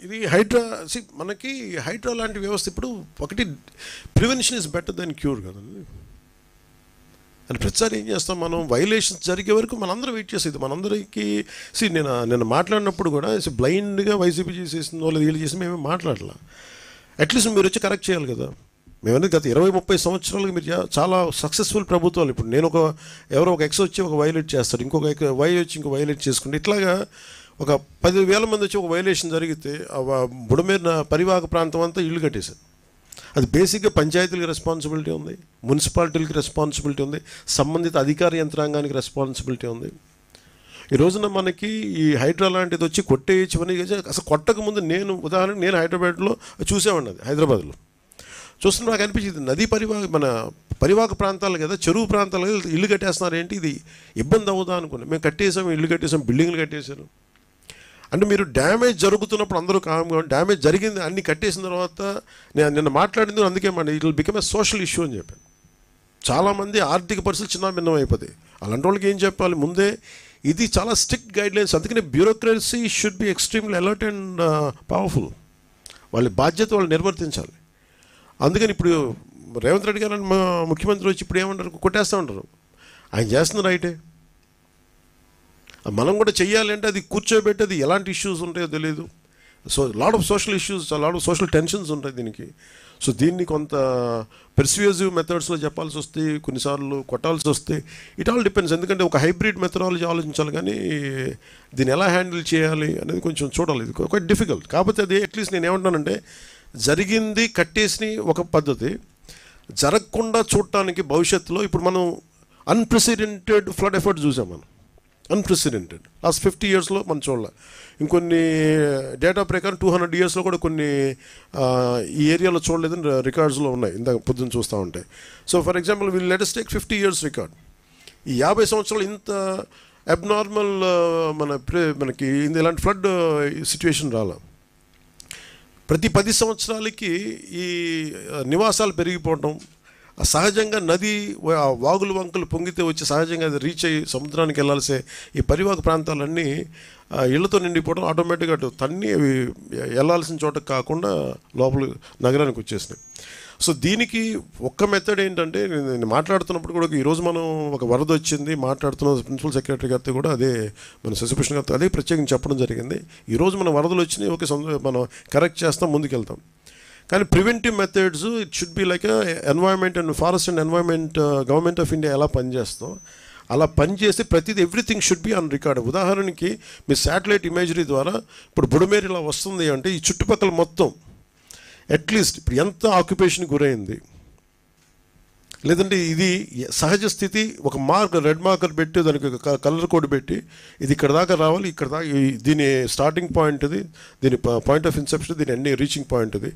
ఇది హైడ్రా మనకి హైడ్రా లాంటి వ్యవస్థ ఇప్పుడు ఒకటి prevention is better than cure కదండి. అని ప్రతిసారి ఏం చేస్తాం మనం, వైలేషన్స్ జరిగే వరకు మనందరం వెయిట్ చేసేది. మనందరికీ నేను మాట్లాడినప్పుడు కూడా బ్లైండ్గా వైసీపీ చేసేసిందో లేదా వీళ్ళు చేసి మేమే మాట్లాడాల. అట్లీస్ట్ మీరు వచ్చి కరెక్ట్ చేయాలి కదా. మేమనేది గత 20-30 సంవత్సరాలుగా మీరు చాలా సక్సెస్ఫుల్ ప్రభుత్వాలు. ఇప్పుడు నేను ఎవరో ఒక ఎక్స్ వచ్చి ఒక వైలేట్ చేస్తాడు, ఇంకొక వై వచ్చి ఇంకో వైలేట్ చేసుకుంటే, ఇట్లాగా ఒక 10,000 మంది వచ్చి ఒక వైలేషన్ జరిగితే బుడమేరు పరివాహక ప్రాంతం అంతా ఇళ్ళు కట్టేశారు. అది బేసిక్గా పంచాయతీలకు రెస్పాన్సిబిలిటీ ఉంది, మున్సిపాలిటీలకి రెస్పాన్సిబిలిటీ ఉంది, సంబంధిత అధికార యంత్రాంగానికి రెస్పాన్సిబిలిటీ ఉంది. ఈ రోజున మనకి ఈ హైడ్రా లాంటిది వచ్చి కొట్టేయచ్చని అసలు కొట్టక ముందు ఉదాహరణకు నేను హైదరాబాద్లో చూసేవాడిని. అది హైదరాబాద్లో చూస్తున్నా నాకు అనిపించింది, నదీ పరివాహక ప్రాంతాలు కదా, చెరువు ప్రాంతాలు కదా, ఇల్లు కట్టేస్తున్నారు ఏంటి, ఇది ఇబ్బంది అవుదా అనుకున్నాం. మేము కట్టేసాం, ఇల్లు కట్టేసాం, బిల్డింగ్లు కట్టేశారు. అంటే మీరు డ్యామేజ్ జరుగుతున్నప్పుడు అందరూ కామ్గా, డ్యామేజ్ జరిగింది అన్ని కట్టేసిన తర్వాత నేను నిన్న మాట్లాడింది అందుకే it will become a social issue అని చెప్పాను. చాలామంది ఆర్థిక పరిస్థితులు చిన్న భిన్నం అయిపోతాయి. అలాంటి వాళ్ళకి ఏం చెప్పాలి ముందే, ఇది చాలా స్ట్రిక్ట్ గైడ్లైన్స్. అందుకనే bureaucracy should be extremely alert and powerful. వాళ్ళ బాధ్యత వాళ్ళు నిర్వర్తించాలి. అందుకని ఇప్పుడు రేవంత్ రెడ్డి గారు ముఖ్యమంత్రి వచ్చి ఇప్పుడు ఏమంటారు, కొట్టేస్తూ ఉంటారు. ఆయన చేస్తున్న రైటే, మనం కూడా చెయ్యాలి. అంటే అది కూర్చోబెట్టి అది ఎలాంటి ఇష్యూస్ ఉంటాయో తెలియదు. Lot of social issues, lot of social tensions ఉంటాయి దీనికి. దీన్ని కొంత పెర్స్యూజివ్ మెథడ్స్లో చెప్పాల్సి వస్తే, కొన్నిసార్లు కొట్టాల్సి వస్తే, ఇట్ ఆల్ డిపెండ్స్. ఎందుకంటే ఒక హైబ్రిడ్ మెథడాలజీ ఆలోచించాలి, కానీ దీన్ని ఎలా హ్యాండిల్ చేయాలి అనేది కొంచెం చూడాలి. ఇది ఒక డిఫికల్ట్. కాకపోతే అది అట్లీస్ట్ నేను ఏమంటానంటే, జరిగింది కట్టేసి ఒక పద్ధతి, జరగకుండా చూడటానికి భవిష్యత్తులో ఇప్పుడు మనం అన్ప్రెసిడెంటెడ్ ఫ్లడ్ ఎఫర్ట్ చూసాం. మనం అన్ప్రెసిడెంటెడ్ లాస్ట్ 50 yearsలో మనం చూడాలి. ఇంకొన్ని డేటా ప్రకారం 200 yearsలో కూడా కొన్ని ఈ ఏరియాలో చూడలేదని రికార్డ్స్లో ఉన్నాయి. ఇందాక పొద్దున్న చూస్తూ ఉంటాయి. For example let us take 50 years record. ఈ 50 సంవత్సరాలు ఇంత అబ్నార్మల్ మనకి ఇలాంటి ఫ్లడ్ సిచ్యువేషన్ రాలా. ప్రతి 10 సంవత్సరాలకి ఈ నివాసాలు పెరిగిపోవటం, సహజంగా నది వాగులు వంకలు పొంగితే వచ్చి సహజంగా అది రీచ్ అయ్యి సముద్రానికి వెళ్ళాల్సే ఈ పరివాహక ప్రాంతాలన్నీ ఇళ్లతో నిండిపోవడం, ఆటోమేటిక్గా అటు తన్ని అవి వెళ్ళాల్సిన చోటకు కాకుండా లోపల నగరానికి వచ్చేసినాయి. దీనికి ఒక్క మెథడ్ ఏంటంటే, నేను మాట్లాడుతున్నప్పుడు కూడా ఈరోజు మనం ఒక వరద వచ్చింది మాట్లాడుతున్న ప్రిన్సిపల్ సెక్రటరీ గారితో కూడా అదే, మన శశిభూషణ్ గారితో అదే ప్రత్యేకంగా చెప్పడం జరిగింది. ఈరోజు మన వరదలు వచ్చినాయి, ఓకే మనం కరెక్ట్ చేస్తాం, ముందుకెళ్తాం. కానీ preventive methods it should be like environment and forest and environment government of India ఎలా పనిచేస్తాం అలా పనిచేసి ప్రతిదీ everything should be on record. ఉదాహరణకి మీ శాటిలైట్ ఇమేజరీ ద్వారా ఇప్పుడు బుడమేరు ఇలా వస్తుంది అంటే ఈ చుట్టుపక్కల మొత్తం అట్లీస్ట్ ఇప్పుడు ఎంత ఆక్యుపేషన్కి గురైంది, లేదంటే ఇది సహజ స్థితి ఒక రెడ్ మార్కర్ పెట్టి దానికి కలర్ కోడ్ పెట్టి ఇది ఇక్కడ దాకా రావాలి, ఇక్కడ దాకా దీని స్టార్టింగ్ పాయింట్ ఇది, దీని పాయింట్ ఆఫ్ ఇన్సెప్షన్, దీని ఎన్ని రీచింగ్ పాయింట్ ఇది,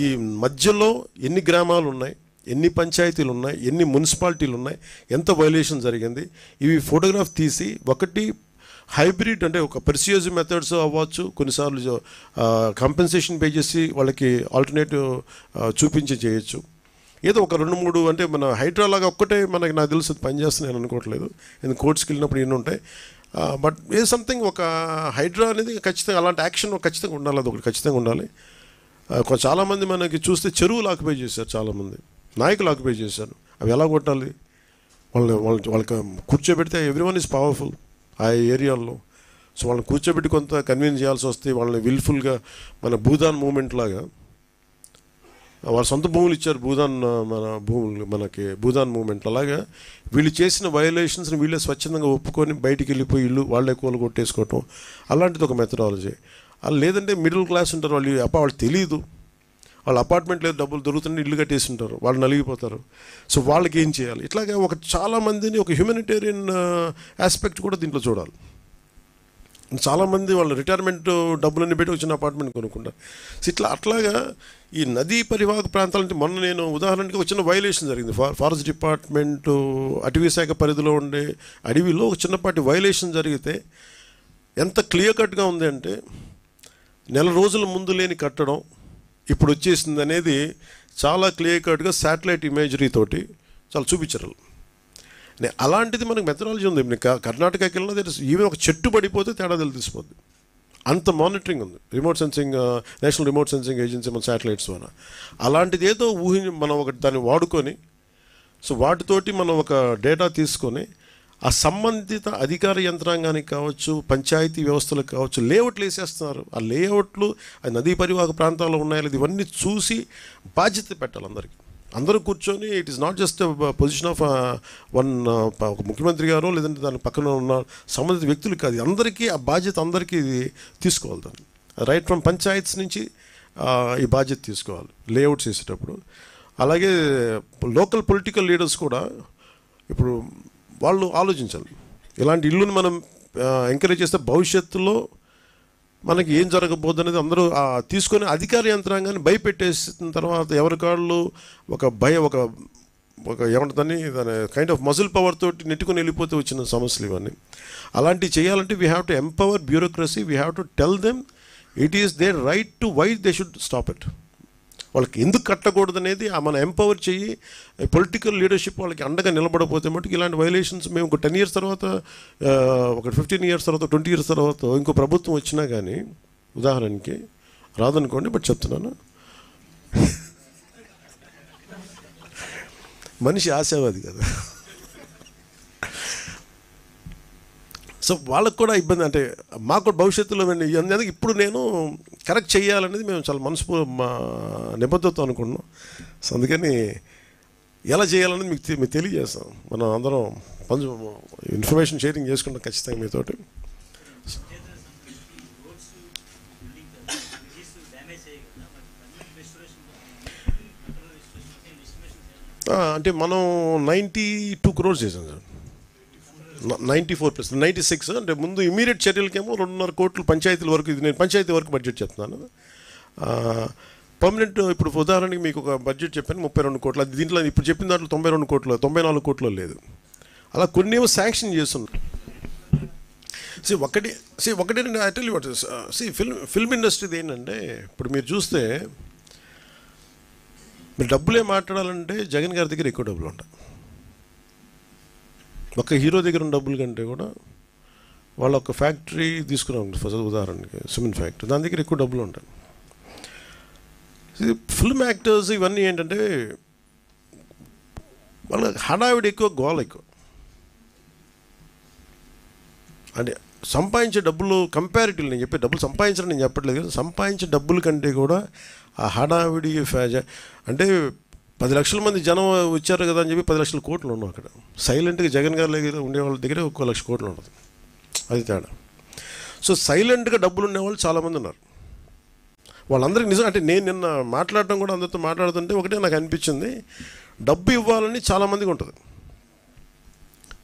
ఈ మధ్యలో ఎన్ని గ్రామాలు ఉన్నాయి, ఎన్ని పంచాయతీలు ఉన్నాయి, ఎన్ని మున్సిపాలిటీలు ఉన్నాయి, ఎంత వైలేషన్ జరిగింది, ఇవి ఫోటోగ్రాఫ్ తీసి ఒకటి హైబ్రిడ్ అంటే ఒక పెర్స్యూజివ్ మెథడ్స్ అవ్వచ్చు, కొన్నిసార్లు కంపెన్సేషన్ పే చేసి వాళ్ళకి ఆల్టర్నేటివ్ చూపించి చేయొచ్చు. ఏదో ఒక 2-3 అంటే మన హైడ్రా లాగా ఒక్కటే నాకు తెలుసు పనిచేస్తుంది నేను అనుకోవట్లేదు, ఎందుకు కోర్ట్స్కి వెళ్ళినప్పుడు ఎన్ని ఉంటాయి. బట్ ఏ సంథింగ్ ఒక హైడ్రా అనేది ఖచ్చితంగా అలాంటి యాక్షన్ ఖచ్చితంగా ఉండాలి, అది ఒకటి ఖచ్చితంగా ఉండాలి. చాలామంది మనకి చూస్తే చెరువులు ఆక్యుపై చేశారు, చాలామంది నాయకులు ఆక్యుపై చేశారు. అవి ఎలా కొట్టాలి, వాళ్ళకి కూర్చోబెడితే ఎవ్రీవన్ ఈజ్ పవర్ఫుల్ ఆ ఏరియాల్లో. వాళ్ళని కూర్చోబెట్టి కొంత కన్విన్స్ చేయాల్సి వస్తే వాళ్ళని విల్ఫుల్గా మన భూదాన్ మూమెంట్ లాగా వాళ్ళ సొంత భూములు ఇచ్చారు, మన భూములు మనకి భూదాన్ మూమెంట్. అలాగా వీళ్ళు చేసిన వయలేషన్స్ని వీళ్ళే స్వచ్ఛందంగా ఒప్పుకొని బయటికి వెళ్ళిపోయి ఇల్లు వాళ్ళే కూల కొట్టేసుకోవటం, అలాంటిది ఒక మెథడాలజీ. లేదంటే మిడిల్ క్లాస్ ఉంటారు, వాళ్ళు తెలియదు, వాళ్ళ అపార్ట్మెంట్ లేదు, డబ్బులు దొరుకుతుంటే ఇల్లు కట్టేసి ఉంటారు, వాళ్ళు నలిగిపోతారు. వాళ్ళకి ఏం చేయాలి, ఇట్లాగా చాలామందిని ఒక హ్యూమనిటేరియన్ ఆస్పెక్ట్ కూడా దీంట్లో చూడాలి. చాలామంది వాళ్ళు రిటైర్మెంట్ డబ్బులన్నీ పెట్టి వచ్చిన అపార్ట్మెంట్ కొనుక్కుంటారు. అట్లాగా ఈ నదీ పరివాహక ప్రాంతాలంటే మొన్న నేను ఉదాహరణకి వచ్చిన వైలేషన్ జరిగింది. ఫారెస్ట్ డిపార్ట్మెంటు అటవీ శాఖ పరిధిలో ఉండే అడవిలో ఒక చిన్నపాటి వైలేషన్ జరిగితే ఎంత క్లియర్ కట్గా ఉంది అంటే, నెల రోజుల ముందు లేని కట్టడం ఇప్పుడు వచ్చేసింది అనేది చాలా క్లియర్ కట్గా శాటిలైట్ ఇమేజరీ తోటి చాలా చూపించారు. అలాంటిది మనకు మెథడాలజీ ఉంది. కర్ణాటకకి వెళ్ళినా ఈవెన్ ఒక చెట్టు పడిపోతే తేడా తెలిసిపోద్ది. అంత మానిటరింగ్ ఉంది remote sensing, national remote sensing agency మన శాటిలైట్స్ ద్వారా. అలాంటిది ఏదో మనం ఒక దాన్ని వాడుకొని, సో వాటితోటి మనం ఒక డేటా తీసుకొని ఆ సంబంధిత అధికార యంత్రాంగానికి కావచ్చు, పంచాయతీ వ్యవస్థలకు కావచ్చు, లేఅవుట్లు వేసేస్తున్నారు. ఆ లేఅవుట్లు ఆ నదీ పరివాహక ప్రాంతాల్లో ఉన్నాయో లేదు ఇవన్నీ చూసి బాధ్యత పెట్టాలి అందరికీ. అందరూ కూర్చొని it is not just position of ఒక ముఖ్యమంత్రి గారో లేదంటే దాని పక్కన ఉన్న సంబంధిత వ్యక్తులు కాదు, అందరికీ ఆ బాధ్యత అందరికీ తీసుకోవాలి. దాన్ని రైట్ ఫ్రమ్ పంచాయత్స్ నుంచి ఈ బాధ్యత తీసుకోవాలి లేఅవుట్స్ వేసేటప్పుడు. అలాగే లోకల్ పొలిటికల్ లీడర్స్ కూడా ఇప్పుడు వాళ్ళు ఆలోచించాలి. ఇలాంటి ఇల్లుని మనం ఎంకరేజ్ చేస్తే భవిష్యత్తులో మనకి ఏం జరగబోద్దు అనేది అందరూ తీసుకొని అధికార యంత్రాంగాన్ని భయపెట్టేసిన తర్వాత ఎవరికాళ్ళు ఒక ఏమంటుందని దాని కైండ్ ఆఫ్ మజిల్ పవర్ తోటి నెట్టుకొని వెళ్ళిపోతే వచ్చిన సమస్యలు ఇవన్నీ. అలాంటివి చేయాలంటే we have to empower bureaucracy, we have to tell them it is their right to why they should stop it. వాళ్ళకి ఎందుకు కట్టకూడదు అనేది మనం ఎంపవర్ చెయ్యి. పొలిటికల్ లీడర్షిప్ వాళ్ళకి అండగా నిలబడకపోతే మటుకు ఇలాంటి వైలేషన్స్ మేము ఒక 10 years తర్వాత, ఒక 15 years తర్వాత, 20 years తర్వాత ఇంకో ప్రభుత్వం వచ్చినా కానీ ఉదాహరణకి రాదనుకోండి, బట్ చెప్తున్నాను, మనిషి ఆశావాది కదా, సో వాళ్ళకు కూడా ఇబ్బంది. అంటే మాకు భవిష్యత్తులో అందుకే ఇప్పుడు నేను కరెక్ట్ చేయాలనేది మేము చాలా మా నిబద్ధత అనుకున్నాం. సో అందుకని ఎలా చేయాలనేది మీకు తెలియజేస్తాం. మనం అందరం ఇన్ఫర్మేషన్ షేరింగ్ చేసుకుంటాం ఖచ్చితంగా మీతోటి. అంటే మనం 92 crores చేసాం సార్. 94 plus 96 అంటే ముందు ఇమీడియట్ చర్యలకేమో 2.5 కోట్లు పంచాయతీల వరకు. ఇది నేను పంచాయతీ వరకు బడ్జెట్ చెప్తున్నాను. పర్మనెంట్ ఇప్పుడు ఉదాహరణకి మీకు ఒక బడ్జెట్ చెప్పాను 32 కోట్లు. అది దీంట్లో ఇప్పుడు చెప్పిన దాంట్లో 92 కోట్లు 94 కోట్లు లేదు. అలా కొన్ని ఏమో శాంక్షన్ చేస్తున్నారు. ఒకటి I tell you what film ఇండస్ట్రీది ఏంటంటే ఇప్పుడు మీరు చూస్తే మీరు డబ్బులే మాట్లాడాలంటే జగన్ గారి దగ్గర ఎక్కువ డబ్బులు ఉంటాయి. ఒక హీరో దగ్గర ఉన్న డబ్బుల కంటే కూడా వాళ్ళ ఒక ఫ్యాక్టరీ తీసుకున్నాం ఫస్ట్ ఉదాహరణకి, సిమెంట్ ఫ్యాక్టరీ, దాని దగ్గర ఎక్కువ డబ్బులు ఉంటాయి. ఫిల్మ్ యాక్టర్స్ ఇవన్నీ ఏంటంటే వాళ్ళ హడావిడి ఎక్కువ, గోల ఎక్కువ. అంటే సంపాదించే డబ్బులు కంపారిటివ్లీ, నేను చెప్పే డబ్బులు సంపాదించడం నేను చెప్పట్లేదు కదా, సంపాదించే డబ్బుల కంటే కూడా ఆ హడావిడి అంటే 10 లక్షల మంది జనం వచ్చారు కదా అని చెప్పి 10 లక్షల కోట్లు ఉన్నాం అక్కడ. సైలెంట్గా జగన్ గారి దగ్గర ఉండేవాళ్ళ దగ్గర 1 లక్ష కోట్లు ఉండదు, అది తేడా. సో సైలెంట్గా డబ్బులు ఉండేవాళ్ళు చాలామంది ఉన్నారు. వాళ్ళందరికీ నిజం అంటే నేను నిన్న మాట్లాడటం కూడా అందరితో మాట్లాడుతుంటే ఒకటే నాకు అనిపించింది, డబ్బు ఇవ్వాలని చాలామందికి ఉంటుంది.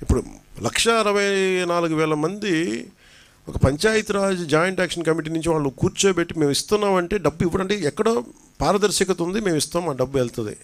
ఇప్పుడు 1,64,000 మంది ఒక పంచాయతీరాజ్ జాయింట్ యాక్షన్ కమిటీ నుంచి వాళ్ళు కూర్చోబెట్టి మేము ఇస్తున్నామంటే డబ్బు ఇవ్వడంటే ఎక్కడో పారదర్శకత ఉంది, మేము ఇస్తాం, ఆ డబ్బు వెళ్తుంది.